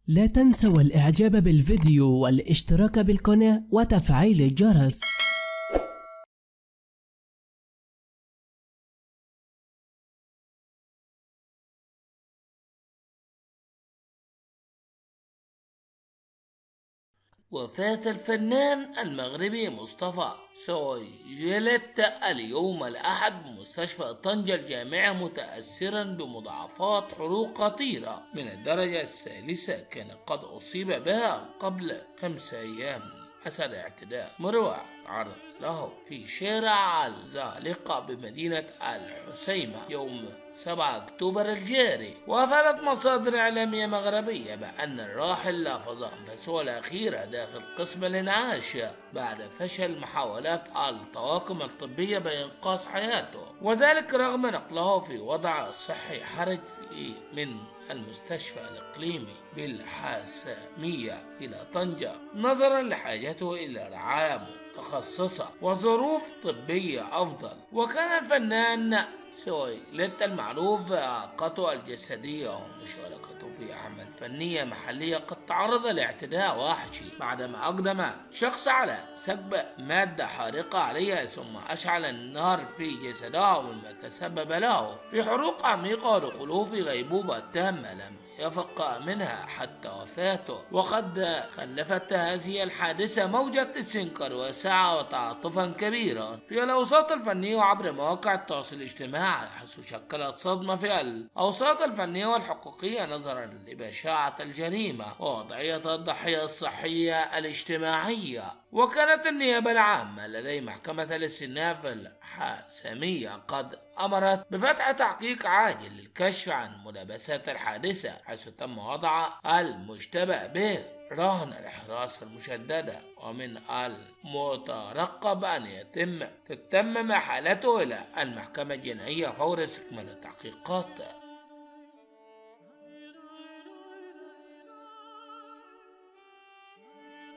لا تنسوا الإعجاب بالفيديو والاشتراك بالقناة وتفعيل الجرس. وفاة الفنان المغربي مصطفى سويلت اليوم الأحد بمستشفى طنجة الجامعي متأثرا بمضاعفات حروق خطيرة من الدرجة الثالثة، كان قد أصيب بها قبل 5 أيام أثر اعتداء مروع عرض له في شارع الزالقة بمدينة الحسيمة يوم 7 أكتوبر الجاري. وأفادت مصادر إعلامية مغربية بأن الراحل لافظ أنفاسه الأخيرة داخل قسم الإنعاش بعد فشل محاولات الطواقم الطبية بإنقاذ حياته، وذلك رغم نقله في وضع صحي حرج من المستشفى الإقليمي بالحاسمية إلى طنجة نظرا لحاجته إلى رعاية متخصصة وظروف طبية أفضل. وكان الفنان سويلت المعروف بإعاقته الجسدية ومشاركته في أعمال فنية محلية قد تعرض لاعتداء وحشي بعدما أقدم شخص على سكب مادة حارقة عليها ثم أشعل النار في جسده، مما تسبب له في حروق عميقة ودخوله في غيبوبة تامة لم يفق منها حتى وفاته. وقد خلفت هذه الحادثة موجة استنكار واسعة وتعاطفا كبيرا في الأوساط الفنية وعبر مواقع التواصل الاجتماعي، حيث شكلت صدمة في الأوساط الفنية والحقوقية نظرا لبشاعة الجريمة ووضعية الضحية الصحية الاجتماعية. وكانت النيابة العامة لدي محكمة الاستئناف الحاسمية قد أمرت بفتح تحقيق عاجل للكشف عن ملابسات الحادثة، حيث تم وضع المشتبه به رهن الحراسة المشددة، ومن المترقب أن تتم حالته إلى المحكمة الجنائية فور استكمال التحقيقات.